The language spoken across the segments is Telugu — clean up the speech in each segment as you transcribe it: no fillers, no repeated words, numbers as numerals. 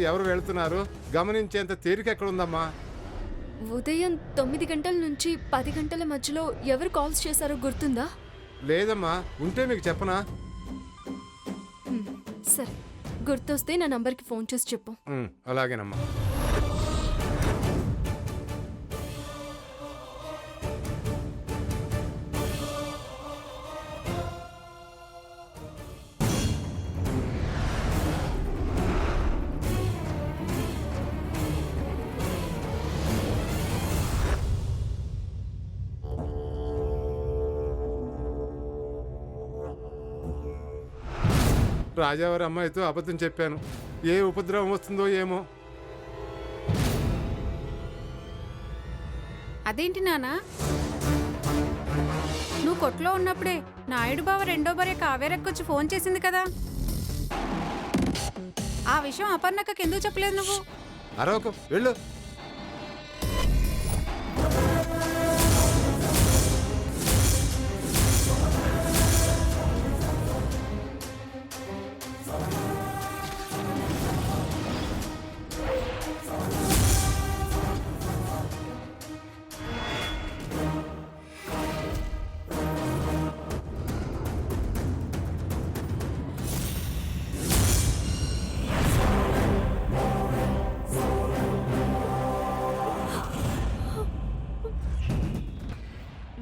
ఎవరు వెళ్తున్నారు గమనించేంత తీరిక ఎక్కడుందమ్మా? ఉదయం 9 గంటల నుంచి 10 గంటల మధ్యలో ఎవరు కాల్స్ చేశారో గుర్తుందా? లేదమ్మా, ఉంటే మీకు చెప్పనా? సరే, గుర్తొస్తే నా నంబర్కి ఫోన్ చేసి చెప్పు. అలాగేనమ్మా. రాజావారి అమ్మాయితో అబద్ధం చెప్పాను. ఏ ఉపద్రవం వస్తుందో ఏమో. అదేంటి నానా, నువ్వు కొట్లో ఉన్నప్పుడే నాయుడు బావ రెండో భార్య కావేరక్కొచ్చి ఫోన్ చేసింది కదా, ఆ విషయం అపర్ణక్కకి ఎందుకు చెప్పలేదు నువ్వు? అరవకు, వెళ్ళు.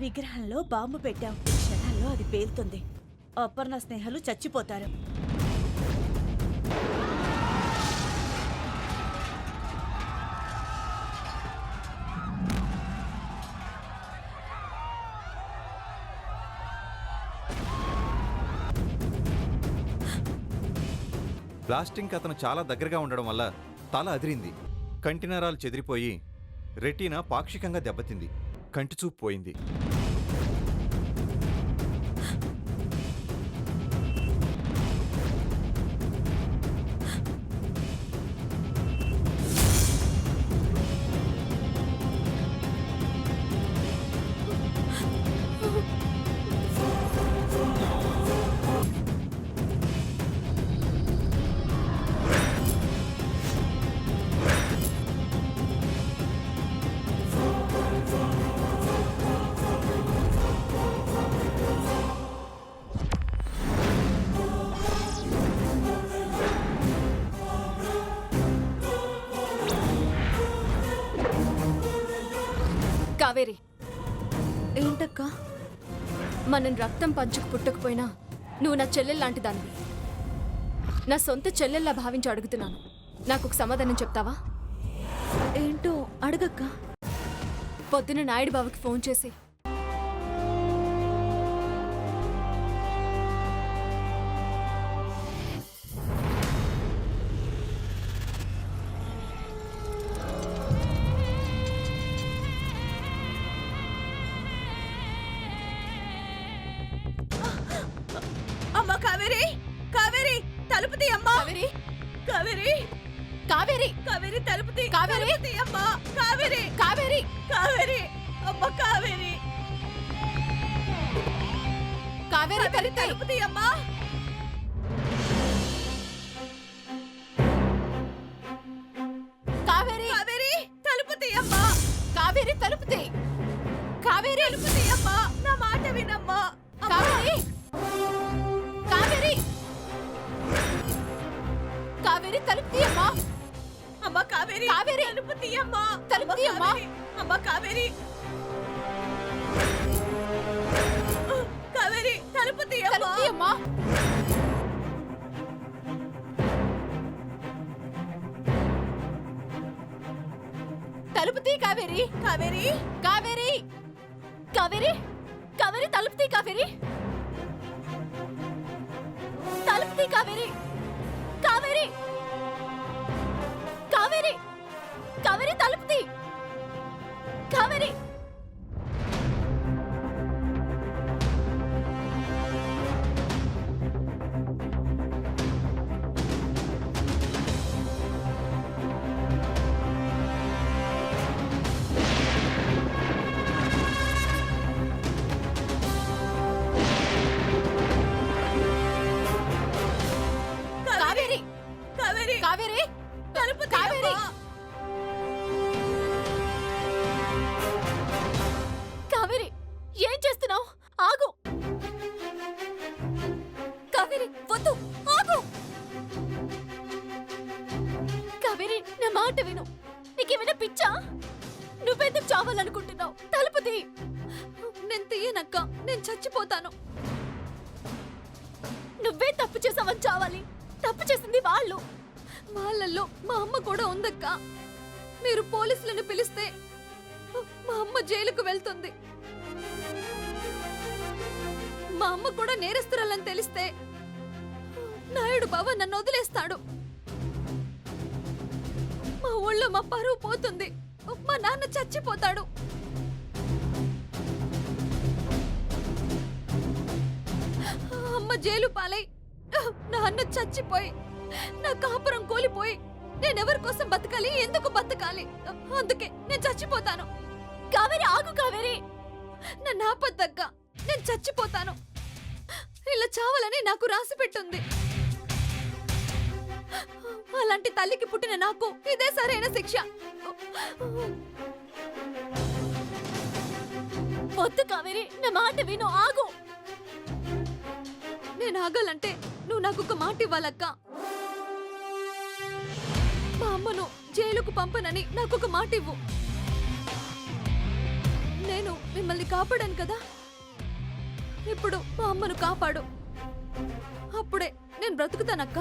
విగ్రహంలో బాంబు పెట్టాం. క్షణాల్లో అది పేలుతుంది. అపర్ణ స్నేహాలు చచ్చిపోతారు. బ్లాస్టింగ్ అతను చాలా దగ్గరగా ఉండడం వల్ల తల అదిరింది. కంటినరాలు చెదిరిపోయి రెటీనా పాక్షికంగా దెబ్బతింది. కంటిచూపు పోయింది. కావేరి, ఏంటక్కా? మనం రక్తం పంచుకు పుట్టకపోయినా నువ్వు నా చెల్లెల్లాంటి దానివి. నా సొంత చెల్లెల్లా భావించి అడుగుతున్నాను. నాకు ఒక సమాధానం చెప్తావా? ఏంటో అడగక్క. పొద్దున నాయుడు బావకి ఫోన్ చేసి అమ్మ కావేరి, కావేరి తలుపు తీ అమ్మా. కావేరి, కావేరి, కావేరి, కావేరి తలుపు తీ. కావేరి, తలుపు తీ అమ్మా. కావేరి, కావేరి, కావేరి, అమ్మ కావేరి, కావేరి తలుపు తీ అమ్మా. కావేరి, కావేరి తలుపు తీ అమ్మా. కావేరి తలుపు తీ. కావేరి తలుపు తీ అమ్మా. నా మాట వినమ్మా. కావేరి, కావేరి, కావేరి తలుపు తీ అమ్మా. అమ్మ కావేరి, కావేరి, తలుపు తీ అమ్మా. తలుపు తీ అమ్మా. అమ్మ కావేరి, కావేరి తలుపు తీ తలుపు తీ అమ్మా. తలుపు తీ కావేరి. కావేరి, కావేరి, కావేరి, కావేరి తలుపు తీ కావేరి. తలుపు తీ కావేరి. కావేరి, కావేరి, కావేరి తలుపు తీ. కావేరి, నా మాట విను. నీకేమైనా పిచ్చా? నువ్వెందుకు చావాలనుకుంటున్నావు? తలుపు తీ. నేను తీయనక్క, నేను చచ్చిపోతాను. నువ్వే తప్పు చేసావని చావాలి. తప్పు చేసింది వాళ్ళు. వాళ్ళల్లో మా అమ్మ కూడా ఉందక్క. మీరు పోలీసులను పిలిస్తే మా అమ్మ జైలుకు వెళ్తుంది. మా అమ్మ కూడా నేరస్తురాలని తెలిస్తే నాయుడు బావ నన్ను వదిలేస్తాడు. మా ఊళ్ళో మా పరువు పోతుంది. మా నాన్న చచ్చిపోతాడు. అమ్మ జైలు పాలై, నాన్న చచ్చిపోయి, నా కాపురం కూలిపోయి నేనెవరి కోసం బతకాలి? ఎందుకు బతకాలి? అందుకే నేను చచ్చిపోతాను. కావేరి ఆగు. కావేరి నన్ను ఆపద్దక్క, నేను చచ్చిపోతాను. ఇలా చావాలని నాకు రాసి పెట్టుంది. అలాంటి తల్లికి పుట్టిన నాకు ఇదే సరైన శిక్ష. వద్దు కావేరి, నా మాట విను. ఆగు. నేను ఆగాలంటే నువ్వు నాకు ఒక మాట ఇవ్వాలక్క. మా అమ్మను జైలుకు పంపనని నాకు ఒక మాట ఇవ్వు. నేను మిమ్మల్ని కాపాడాను కదా, ఇప్పుడు మా అమ్మను కాపాడు. అప్పుడే నేను బ్రతుకుతానక్క.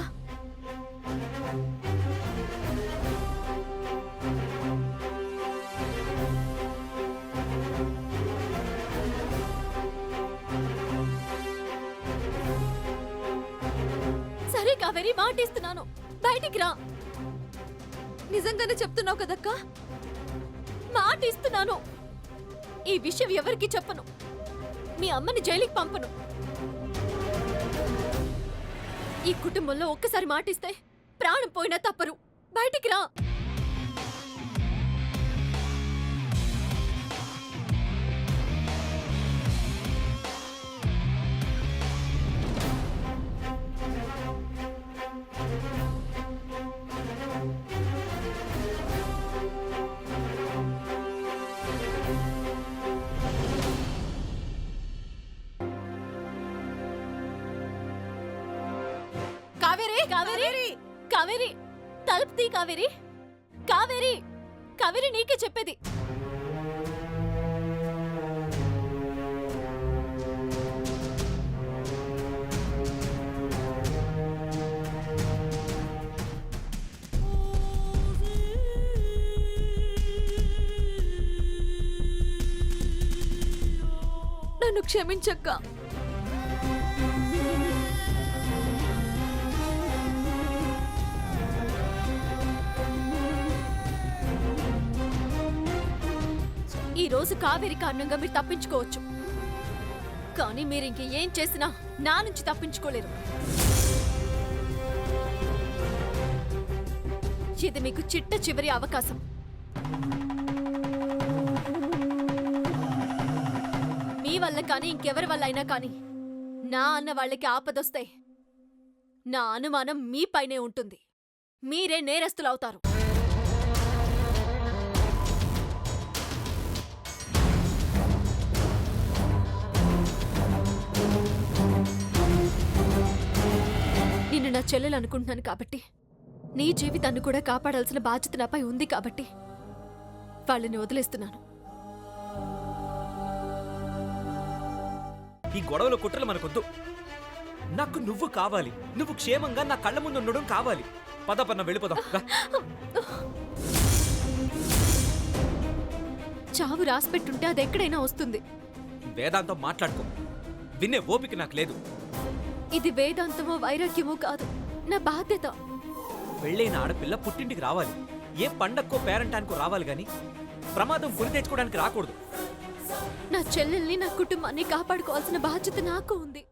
సరే కావేరి, మాటిస్తున్నాను. బయటికి రా. నిజంగానే చెప్తున్నావు కదక్కా? మాటిస్తున్నాను. ఈ విషయం ఎవరికి చెప్పను. మీ అమ్మని జైలుకి పంపను. ఈ కుటుంబంలో ఒక్కసారి మాటిస్తే ప్రాణం పోయినా తప్పరు. బయటికి రా. కావేరి, కావేరి, కావేరి, తలుపు తీ. కావేరి, కావేరి, కావేరి, నీకే చెప్పేది. నన్ను క్షమించక్క. ఈ రోజు కావేరి కారణంగా మీరు తప్పించుకోవచ్చు, కానీ మీరు ఇంక ఏం చేసినా నా నుంచి తప్పించుకోలేరు. ఇది మీకు చిట్ట చివరి అవకాశం. మీ వల్ల కానీ ఇంకెవరి వల్ల అయినా కానీ నా అన్న వాళ్ళకి ఆపదొస్తే నా అనుమానం మీపైనే ఉంటుంది. మీరే నేరస్తులవుతారు. నిన్ను నా చెల్లెలు అనుకుంటున్నాను కాబట్టి, నీ జీవితాన్ని కూడా కాపాడాల్సిన బాధ్యత నాపై ఉంది కాబట్టి వాళ్ళని వదిలేస్తున్నాను. ఈ గొడవల కుట్రలు మనకొద్దు. నాకు నువ్వు కావాలి. నువ్వు క్షేమంగా నా కళ్ళ ముందు ఉండడం కావాలి. పద పన్న వెళ్ళిపోదాం. చావు రాసిపెట్టుంటే అది ఎక్కడైనా వస్తుంది. వేదాంతం మాట్లాడుకో. విన్నే ఓపిక నాకు లేదు. ఇది వేదాంతమో వైరాగ్యమో కాదు, నా బాధ్యత. పెళ్ళైన ఆడపిల్ల పుట్టింటికి రావాలి. ఏ పండక్కో పేరంటానికో రావాలి గాని ప్రమాదం కొని తెచ్చుకోవడానికి రాకూడదు. నా చెల్లెల్ని, నా కుటుంబాన్ని కాపాడుకోవాల్సిన బాధ్యత నాకు ఉంది.